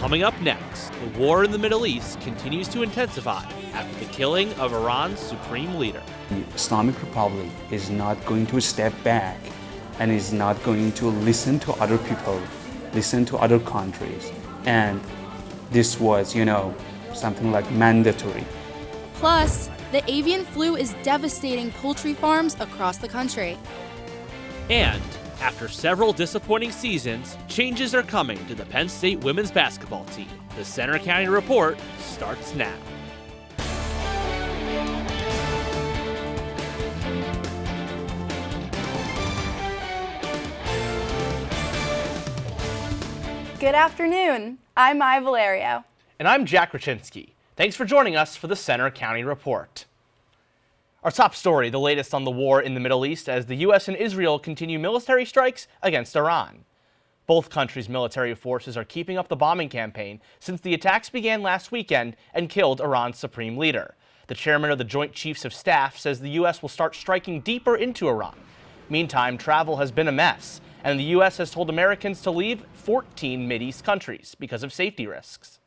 Coming up next, the war in the Middle East continues to intensify after the killing of Iran's supreme leader. The Islamic Republic is not going to step back and is not going to listen to other people, listen to other countries. And this was, something like mandatory. Plus, the avian flu is devastating poultry farms across the country. And after several disappointing seasons, changes are coming to the Penn State women's basketball team. The Center County Report starts now. Good afternoon. I'm Maya Valerio. And I'm Jack Raczynski. Thanks for joining us for the Center County Report. Our top story, the latest on the war in the Middle East as the U.S. and Israel continue military strikes against Iran. Both countries' military forces are keeping up the bombing campaign since the attacks began last weekend and killed Iran's supreme leader. The chairman of the Joint Chiefs of Staff says the U.S. will start striking deeper into Iran. Meantime, travel has been a mess, and the U.S. has told Americans to leave 14 Mideast countries because of safety risks.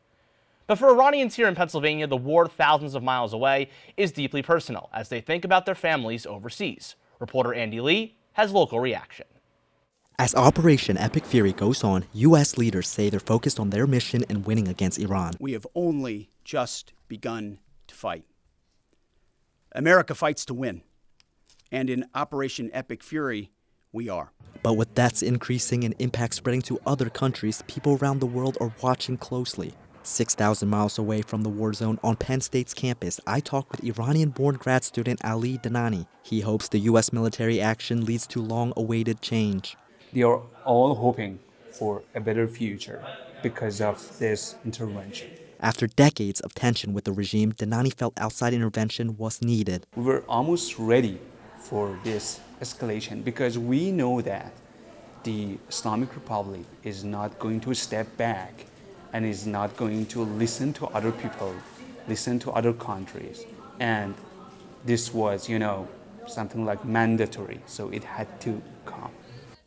But for Iranians here in Pennsylvania, the war thousands of miles away is deeply personal as they think about their families overseas. Reporter Andy Lee has local reaction. As Operation Epic Fury goes on, U.S. leaders say they're focused on their mission and winning against Iran. We have only just begun to fight. America fights to win. And in Operation Epic Fury, we are. But with deaths increasing and impact spreading to other countries, people around the world are watching closely. 6,000 miles away from the war zone on Penn State's campus, I talked with Iranian-born grad student Ali Danani. He hopes the U.S. military action leads to long-awaited change. They are all hoping for a better future because of this intervention. After decades of tension with the regime, Danani felt outside intervention was needed. We were almost ready for this escalation because we know that the Islamic Republic is not going to step back and is not going to listen to other people, listen to other countries. And this was, something like mandatory, so it had to come.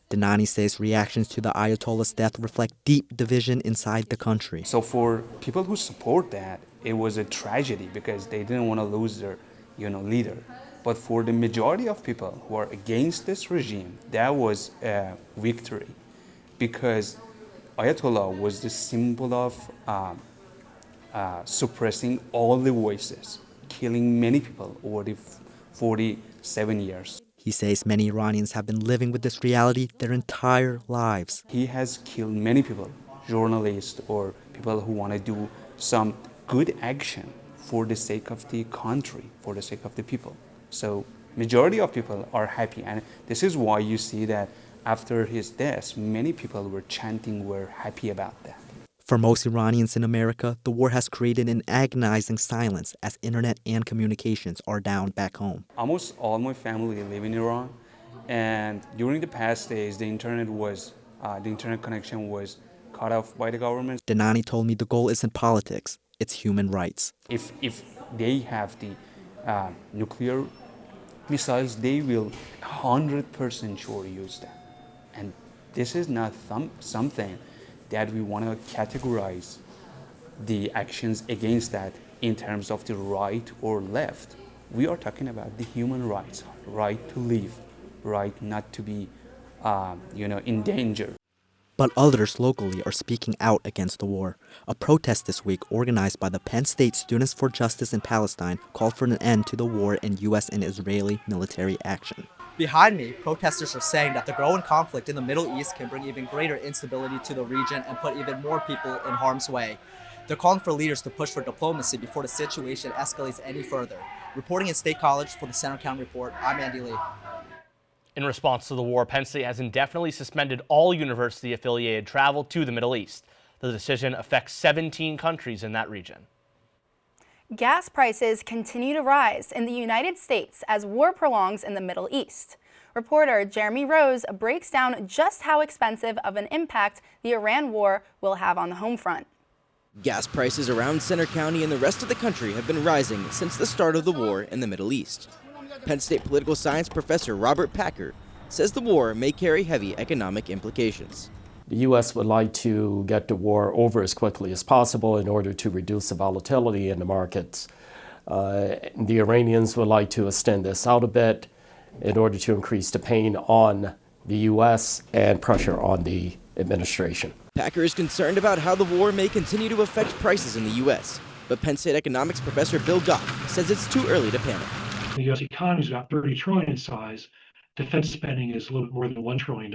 Danani says reactions to the Ayatollah's death reflect deep division inside the country. So for people who support that, it was a tragedy because they didn't want to lose their, leader. But for the majority of people who are against this regime, that was a victory because Ayatollah was the symbol of suppressing all the voices, killing many people over the 47 years. He says many Iranians have been living with this reality their entire lives. He has killed many people, journalists or people who want to do some good action for the sake of the country, for the sake of the people. So majority of people are happy, and this is why you see that after his death, many people were chanting, were happy about that. For most Iranians in America, the war has created an agonizing silence as internet and communications are down back home. Almost all my family live in Iran, and during the past days, the internet connection was cut off by the government. Danani told me the goal isn't politics, it's human rights. If they have the nuclear missiles, they will 100% sure use them. And this is not something that we want to categorize the actions against that in terms of the right or left. We are talking about the human rights, right to live, right not to be, in danger. But others locally are speaking out against the war. A protest this week organized by the Penn State Students for Justice in Palestine called for an end to the war and U.S. and Israeli military action. Behind me, protesters are saying that the growing conflict in the Middle East can bring even greater instability to the region and put even more people in harm's way. They're calling for leaders to push for diplomacy before the situation escalates any further. Reporting in State College for the Center County Report, I'm Andy Lee. In response to the war, Penn State has indefinitely suspended all university-affiliated travel to the Middle East. The decision affects 17 countries in that region. Gas prices continue to rise in the United States as war prolongs in the Middle East. Reporter Jeremy Rose breaks down just how expensive of an impact the Iran war will have on the home front. Gas prices around Center County and the rest of the country have been rising since the start of the war in the Middle East. Penn State political science professor Robert Packer says the war may carry heavy economic implications. The U.S. would like to get the war over as quickly as possible in order to reduce the volatility in the markets. The Iranians would like to extend this out a bit in order to increase the pain on the U.S. and pressure on the administration. Packer is concerned about how the war may continue to affect prices in the U.S., but Penn State economics professor Bill Goff says it's too early to panic. The U.S. economy is about $30 trillion in size. Defense spending is a little bit more than $1 trillion.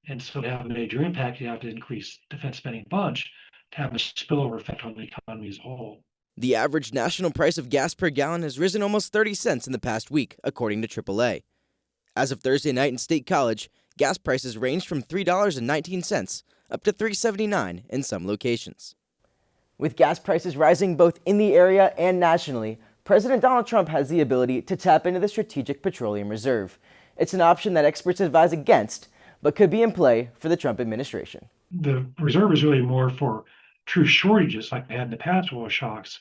And so to have a major impact, you have to increase defense spending a bunch to have a spillover effect on the economy as a whole. The average national price of gas per gallon has risen almost 30 cents in the past week, according to AAA. As of Thursday night in State College, gas prices ranged from $3.19 up to $3.79 in some locations. With gas prices rising both in the area and nationally, President Donald Trump has the ability to tap into the Strategic Petroleum Reserve. It's an option that experts advise against, but could be in play for the Trump administration. The reserve is really more for true shortages like we had in the past oil shocks.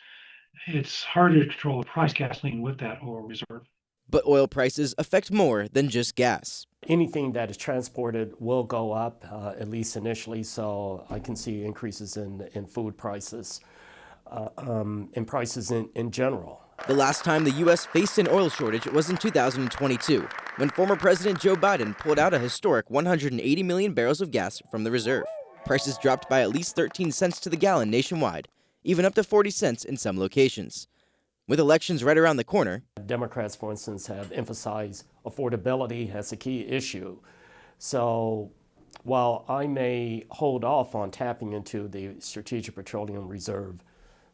It's harder to control the price gasoline with that oil reserve. But oil prices affect more than just gas. Anything that is transported will go up, at least initially, so I can see increases in food prices and prices in general. The last time the U.S. faced an oil shortage was in 2022, when former President Joe Biden pulled out a historic 180 million barrels of gas from the reserve. Prices dropped by at least 13 cents to the gallon nationwide, even up to 40 cents in some locations. With elections right around the corner, Democrats, for instance, have emphasized affordability as a key issue. So while I may hold off on tapping into the Strategic Petroleum Reserve,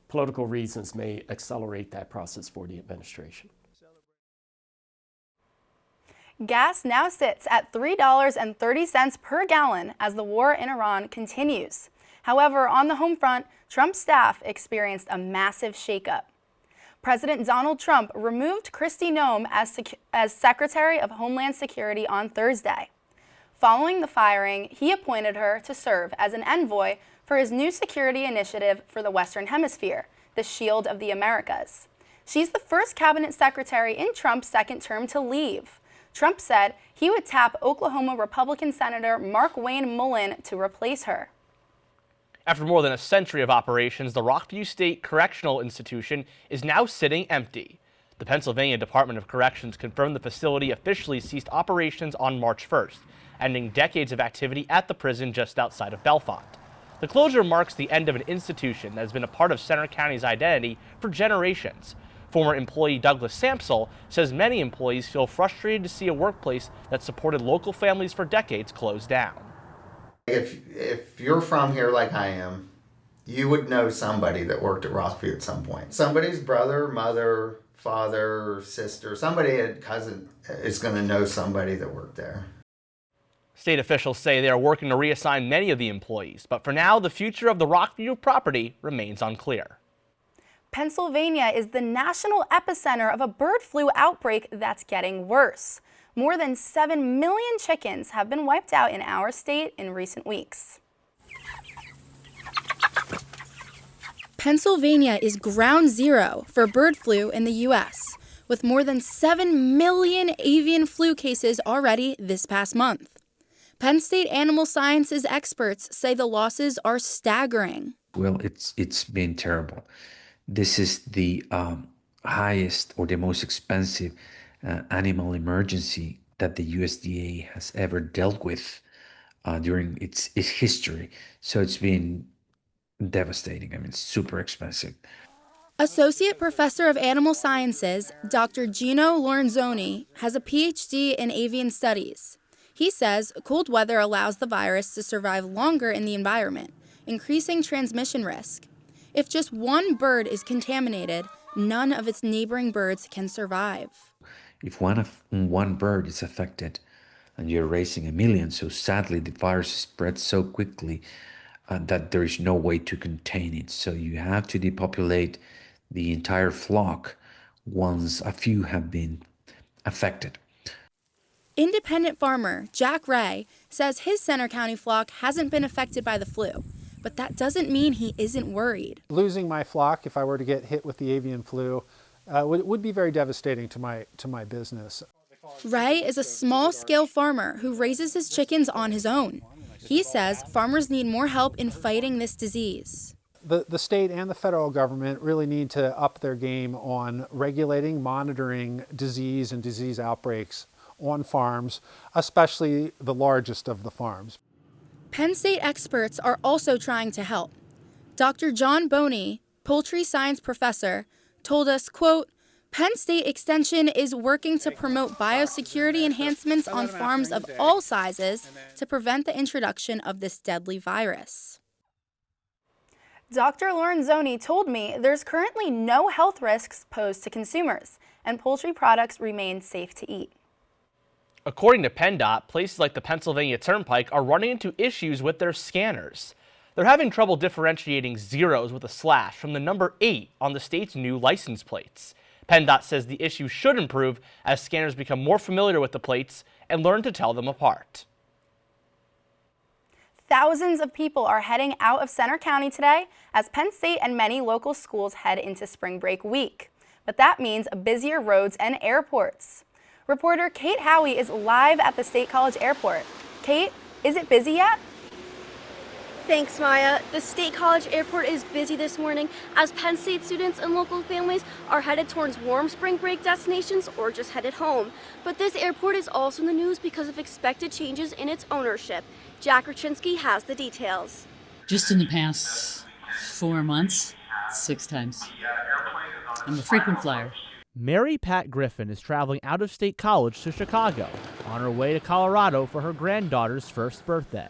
political reasons may accelerate that process for the administration. Gas now sits at $3.30 per gallon as the war in Iran continues. However, on the home front, Trump's staff experienced a massive shakeup. President Donald Trump removed Kristi Noem as Secretary of Homeland Security on Thursday. Following the firing, he appointed her to serve as an envoy for his new security initiative for the Western Hemisphere, the Shield of the Americas. She's the first cabinet secretary in Trump's second term to leave. Trump said he would tap Oklahoma Republican Senator Markwayne Mullin to replace her. After more than a century of operations, the Rockview State Correctional Institution is now sitting empty. The Pennsylvania Department of Corrections confirmed the facility officially ceased operations on March 1st, ending decades of activity at the prison just outside of Bellefonte. The closure marks the end of an institution that has been a part of Center County's identity for generations. Former employee Douglas Sampsell says many employees feel frustrated to see a workplace that supported local families for decades close down. If you're from here like I am, you would know somebody that worked at Rockview at some point. Somebody's brother, mother, father, sister, somebody, a cousin is going to know somebody that worked there. State officials say they are working to reassign many of the employees, but for now, the future of the Rockview property remains unclear. Pennsylvania is the national epicenter of a bird flu outbreak that's getting worse. More than 7 million chickens have been wiped out in our state in recent weeks. Pennsylvania is ground zero for bird flu in the U.S., with more than 7 million avian flu cases already this past month. Penn State animal sciences experts say the losses are staggering. Well, it's been terrible. This is the highest or the most expensive animal emergency that the USDA has ever dealt with during its history. So it's been devastating. I mean, it's super expensive. Associate Professor of Animal Sciences, Dr. Gino Lorenzoni, has a PhD in avian studies. He says cold weather allows the virus to survive longer in the environment, increasing transmission risk. If just one bird is contaminated, none of its neighboring birds can survive. If one bird is affected and you're raising 1 million, so sadly the virus spreads so quickly that there is no way to contain it. So you have to depopulate the entire flock once a few have been affected. Independent farmer Jack Ray says his Center County flock hasn't been affected by the flu, but that doesn't mean he isn't worried. Losing my flock, if I were to get hit with the avian flu, would be very devastating to my business. Ray is a small-scale farmer who raises his chickens on his own. He says farmers need more help in fighting this disease. The state and the federal government really need to up their game on regulating, monitoring disease and disease outbreaks on farms, especially the largest of the farms. Penn State experts are also trying to help. Dr. John Boney, poultry science professor, told us, quote, Penn State Extension is working to promote biosecurity enhancements on farms of all sizes to prevent the introduction of this deadly virus. Dr. Lorenzoni told me there's currently no health risks posed to consumers, and poultry products remain safe to eat. According to PennDOT, places like the Pennsylvania Turnpike are running into issues with their scanners. They're having trouble differentiating zeros with a slash from the number 8 on the state's new license plates. PennDOT says the issue should improve as scanners become more familiar with the plates and learn to tell them apart. Thousands of people are heading out of Centre County today as Penn State and many local schools head into spring break week. But that means busier roads and airports. Reporter Kate Howie is live at the State College Airport. Kate, is it busy yet? Thanks, Maya. The State College Airport is busy this morning as Penn State students and local families are headed towards warm spring break destinations or just headed home. But this airport is also in the news because of expected changes in its ownership. Jack Raczynski has the details. Just in the past 4 months, 6 times. I'm a frequent flyer. Mary Pat Griffin is traveling out of State College to Chicago on her way to Colorado for her granddaughter's first birthday.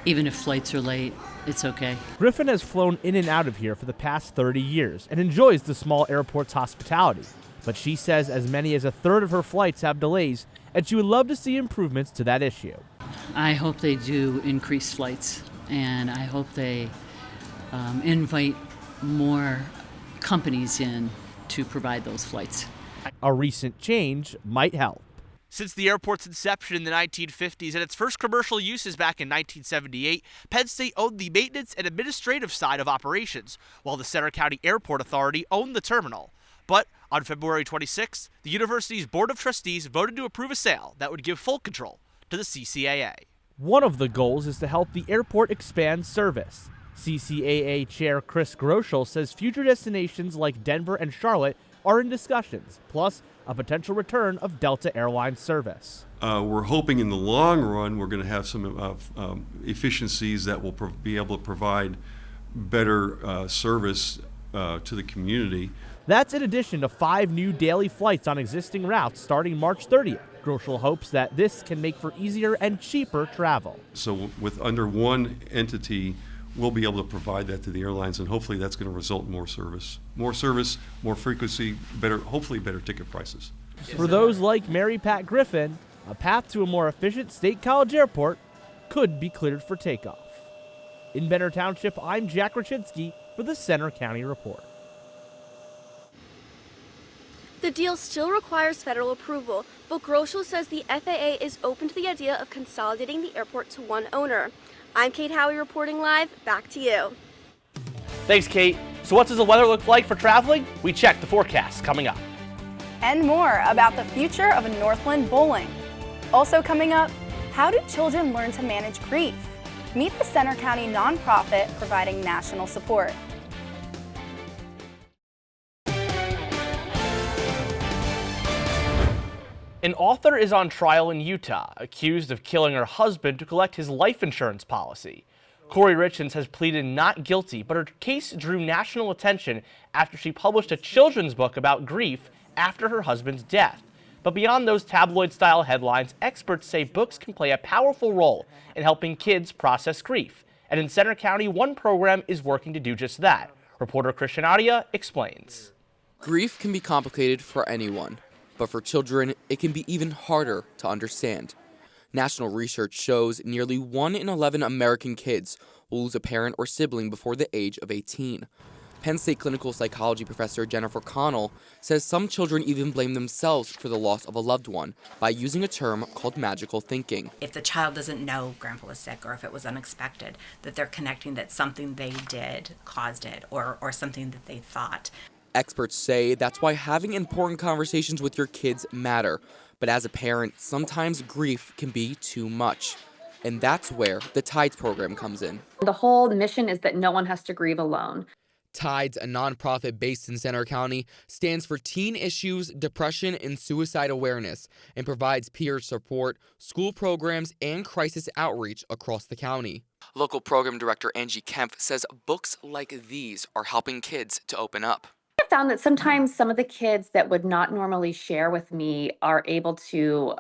Even if flights are late, it's okay. Griffin has flown in and out of here for the past 30 years and enjoys the small airport's hospitality. But she says as many as a third of her flights have delays, and she would love to see improvements to that issue. I hope they do increase flights, and I hope they invite more companies in to provide those flights. A recent change might help. Since the airport's inception in the 1950s and its first commercial uses back in 1978, Penn State owned the maintenance and administrative side of operations, while the Centre County Airport Authority owned the terminal. But on February 26th, the university's Board of Trustees voted to approve a sale that would give full control to the CCAA. One of the goals is to help the airport expand service. CCAA Chair Chris Groschel says future destinations like Denver and Charlotte are in discussions, plus a potential return of Delta Airlines service. We're hoping in the long run we're going to have some efficiencies that will be able to provide better service to the community. That's in addition to 5 new daily flights on existing routes starting March 30th. Groschel hopes that this can make for easier and cheaper travel. So with under one entity, we'll be able to provide that to the airlines, and hopefully that's going to result in more service, more frequency, hopefully better ticket prices. For those like Mary Pat Griffin, a path to a more efficient State College Airport could be cleared for takeoff. In Benner Township, I'm Jack Raczynski for the Centre County Report. The deal still requires federal approval, but Groschel says the FAA is open to the idea of consolidating the airport to one owner. I'm Kate Howie reporting live. Back to you. Thanks, Kate. So what does the weather look like for traveling? We check the forecast coming up. And more about the future of Northland bowling. Also coming up, how do children learn to manage grief? Meet the Centre County nonprofit providing national support. An author is on trial in Utah, accused of killing her husband to collect his life insurance policy. Corey Richens has pleaded not guilty, but her case drew national attention after she published a children's book about grief after her husband's death. But beyond those tabloid-style headlines, experts say books can play a powerful role in helping kids process grief. And in Centre County, one program is working to do just that. Reporter Christian Adia explains. Grief can be complicated for anyone. But for children, it can be even harder to understand. National research shows nearly 1 in 11 American kids will lose a parent or sibling before the age of 18. Penn State clinical psychology professor Jennifer Connell says some children even blame themselves for the loss of a loved one by using a term called magical thinking. If the child doesn't know grandpa was sick or if it was unexpected, that they're connecting that something they did caused it or something that they thought. Experts say that's why having important conversations with your kids matter. But as a parent, sometimes grief can be too much. And that's where the Tides program comes in. The whole mission is that no one has to grieve alone. Tides, a nonprofit based in Center County, stands for Teen Issues, Depression, and Suicide Awareness and provides peer support, school programs, and crisis outreach across the county. Local program director Angie Kempf says books like these are helping kids to open up. I found that sometimes some of the kids that would not normally share with me are able to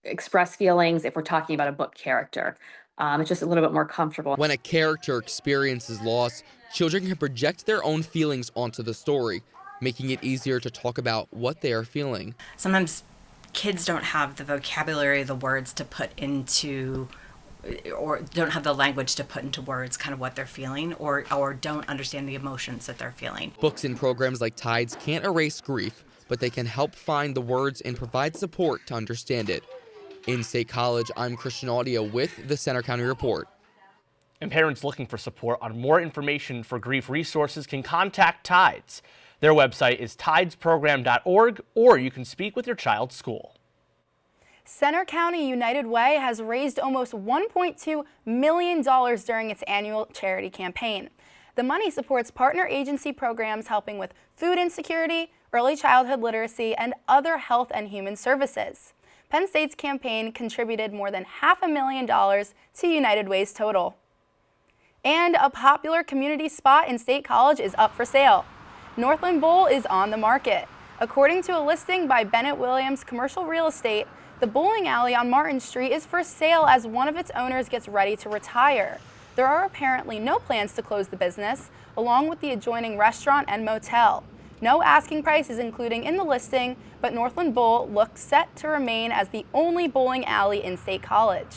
express feelings if we're talking about a book character. It's just a little bit more comfortable. When a character experiences loss, children can project their own feelings onto the story, making it easier to talk about what they are feeling. Sometimes kids don't have the vocabulary, the words to put into, or don't have the language to put into words kind of what they're feeling, or don't understand the emotions that they're feeling. Books and programs like Tides can't erase grief, but they can help find the words and provide support to understand it. In State College, I'm Christian Audio with the Center County Report. And parents looking for support on more information for grief resources can contact Tides. Their website is tidesprogram.org, or you can speak with your child's school. Center County United Way has raised almost $1.2 million during its annual charity campaign. The money supports partner agency programs helping with food insecurity, early childhood literacy, and other health and human services. Penn State's campaign contributed more than $500,000 to United Way's total. And a popular community spot in State College is up for sale. Northland Bowl is on the market. According to a listing by Bennett Williams Commercial Real Estate, the bowling alley on Martin Street is for sale as one of its owners gets ready to retire. There are apparently no plans to close the business, along with the adjoining restaurant and motel. No asking price is included in the listing, but Northland Bowl looks set to remain as the only bowling alley in State College.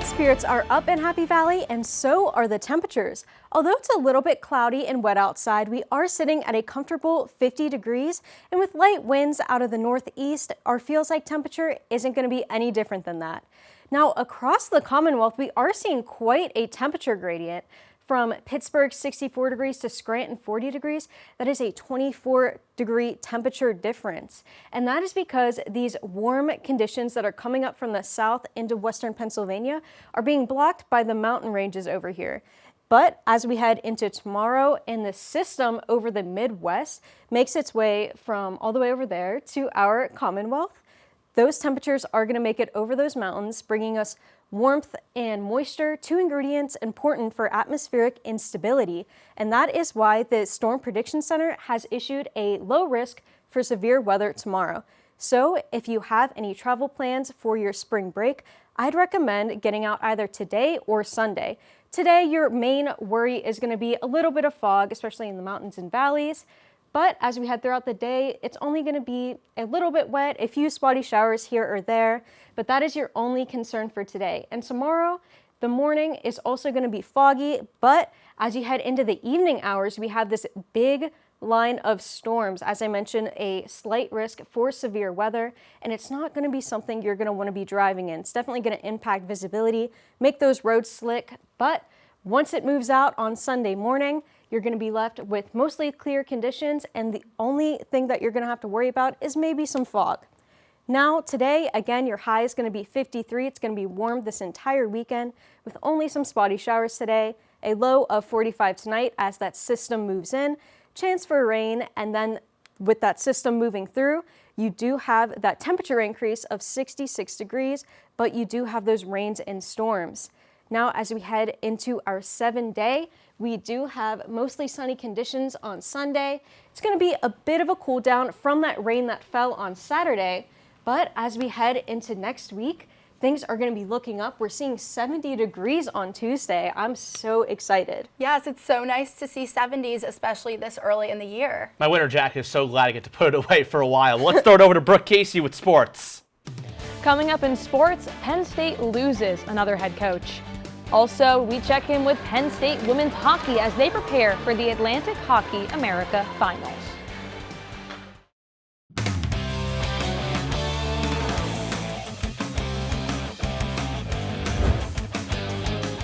Spirits are up in Happy Valley, and so are the temperatures. Although it's a little bit cloudy and wet outside, we are sitting at a comfortable 50 degrees, and with light winds out of the northeast, our feels-like temperature isn't going to be any different than that. Now, across the Commonwealth, we are seeing quite a temperature gradient. From Pittsburgh 64 degrees to Scranton 40 degrees, that is a 24-degree temperature difference. And that is because these warm conditions that are coming up from the south into western Pennsylvania are being blocked by the mountain ranges over here. But as we head into tomorrow and the system over the Midwest makes its way from all the way over there to our Commonwealth, those temperatures are going to make it over those mountains, bringing us warmth and moisture, two ingredients important for atmospheric instability. And that is why the Storm Prediction Center has issued a low risk for severe weather tomorrow. So if you have any travel plans for your spring break, I'd recommend getting out either today or Sunday. Today, your main worry is going to be a little bit of fog, especially in the mountains and valleys. But as we head throughout the day, it's only going to be a little bit wet, a few spotty showers here or there, but that is your only concern for today. And tomorrow, the morning is also going to be foggy, but as you head into the evening hours, we have this big line of storms. As I mentioned, a slight risk for severe weather, and it's not going to be something you're going to want to be driving in. It's definitely going to impact visibility, make those roads slick, but once it moves out on Sunday morning, you're going to be left with mostly clear conditions, and the only thing that you're going to have to worry about is maybe some fog. Now, today, again, your high is going to be 53. It's going to be warm this entire weekend with only some spotty showers today, a low of 45 tonight as that system moves in, chance for rain, and then with that system moving through, you do have that temperature increase of 66 degrees, but you do have those rains and storms. Now, as we head into our 7-day, we do have mostly sunny conditions on Sunday. It's going to be a bit of a cool down from that rain that fell on Saturday, but as we head into next week, things are going to be looking up. We're seeing 70 degrees on Tuesday. I'm so excited. Yes, it's so nice to see 70s, especially this early in the year. My winter jacket is so glad I get to put it away for a while. Let's throw it over to Brooke Casey with sports. Coming up in sports, Penn State loses another head coach. Also, we check in with Penn State women's hockey as they prepare for the Atlantic Hockey America Finals.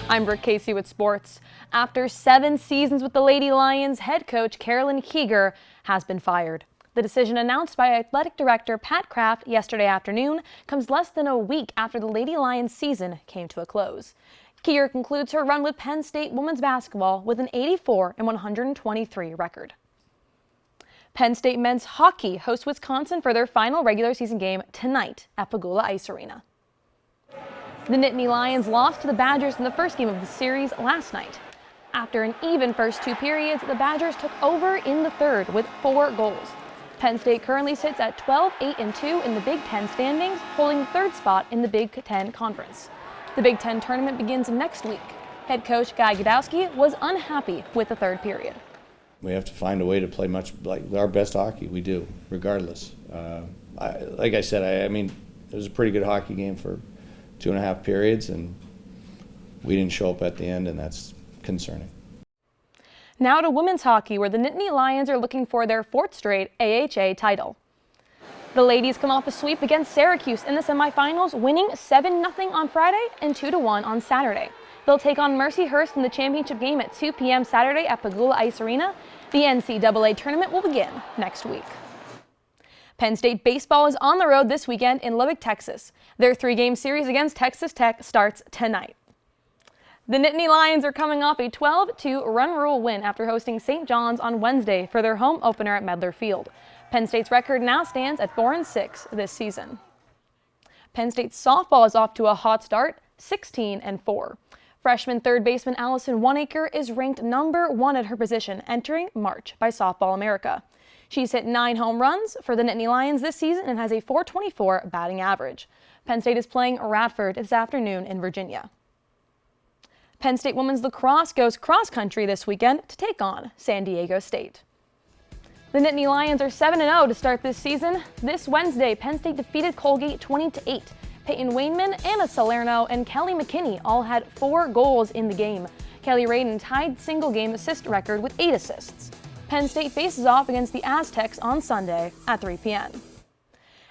I'm Brooke Casey with sports. After 7 seasons with the Lady Lions, head coach Carolyn Keeger has been fired. The decision announced by Athletic Director Pat Kraft yesterday afternoon comes less than a week after the Lady Lions season came to a close. Kier concludes her run with Penn State women's basketball with an 84-123 record. Penn State men's hockey hosts Wisconsin for their final regular season game tonight at Pagula Ice Arena. The Nittany Lions lost to the Badgers in the first game of the series last night. After an even first two periods, the Badgers took over in the third with 4 goals. Penn State currently sits at 12-8-2 in the Big Ten standings, holding the third spot in the Big Ten Conference. The Big Ten tournament begins next week. Head coach Guy Gadowski was unhappy with the third period. We have to find a way to play much like our best hockey. We do, regardless. Like I said, I mean, it was a pretty good hockey game for 2.5 periods, and we didn't show up at the end, and that's concerning. Now to women's hockey, where the Nittany Lions are looking for their 4th straight AHA title. The ladies come off a sweep against Syracuse in the semifinals, winning 7-0 on Friday and 2-1 on Saturday. They'll take on Mercyhurst in the championship game at 2 p.m. Saturday at Pagula Ice Arena. The NCAA tournament will begin next week. Penn State baseball is on the road this weekend in Lubbock, Texas. Their 3-game series against Texas Tech starts tonight. The Nittany Lions are coming off a 12-2 run rule win after hosting St. John's on Wednesday for their home opener at Medler Field. Penn State's record now stands at 4-6 this season. Penn State softball is off to a hot start, 16-4. Freshman third baseman Allison Oneacre is ranked number 1 at her position entering March by Softball America. She's hit 9 home runs for the Nittany Lions this season and has a .424 batting average. Penn State is playing Radford this afternoon in Virginia. Penn State women's lacrosse goes cross-country this weekend to take on San Diego State. The Nittany Lions are 7-0 to start this season. This Wednesday, Penn State defeated Colgate 20-8. Peyton Wainman, Anna Salerno, and Kelly McKinney all had 4 goals in the game. Kelly Radin tied single-game assist record with 8 assists. Penn State faces off against the Aztecs on Sunday at 3 p.m.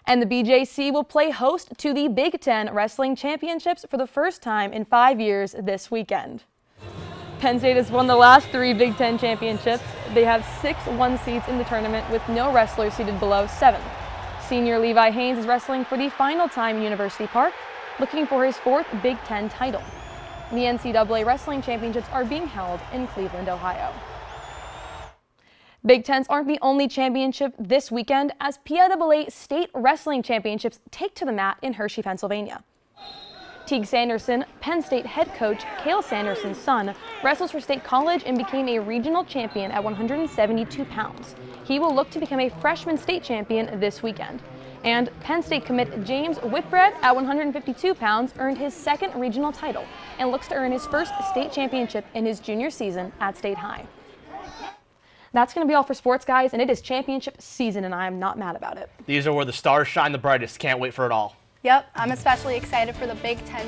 And the BJC will play host to the Big Ten Wrestling Championships for the first time in 5 years this weekend. Penn State has won the last 3 Big Ten championships. They have 6 1 seeds in the tournament with no wrestlers seated below 7th. Senior Levi Haynes is wrestling for the final time in University Park, looking for his 4th Big Ten title. The NCAA Wrestling Championships are being held in Cleveland, Ohio. Big Tens aren't the only championship this weekend, as PIAA State Wrestling Championships take to the mat in Hershey, Pennsylvania. Teague Sanderson, Penn State head coach Cale Sanderson's son, wrestles for State College and became a regional champion at 172 pounds. He will look to become a freshman state champion this weekend. And Penn State commit James Whitbread at 152 pounds earned his 2nd regional title and looks to earn his 1st state championship in his junior season at State High. That's going to be all for sports, guys, and it is championship season, and I am not mad about it. These are where the stars shine the brightest. Can't wait for it all. Yep, I'm especially excited for the Big Ten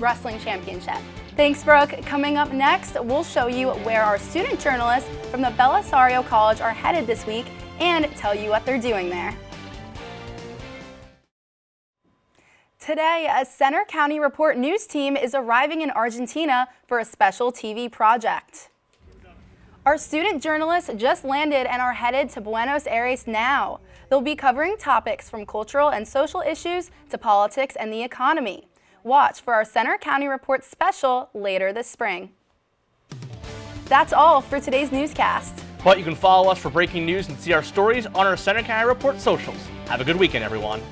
Wrestling Championship. Thanks, Brooke. Coming up next, we'll show you where our student journalists from the Belisario College are headed this week and tell you what they're doing there. Today, a Center County Report news team is arriving in Argentina for a special TV project. Our student journalists just landed and are headed to Buenos Aires now. They'll be covering topics from cultural and social issues to politics and the economy. Watch for our Center County Report special later this spring. That's all for today's newscast. But you can follow us for breaking news and see our stories on our Center County Report socials. Have a good weekend, everyone.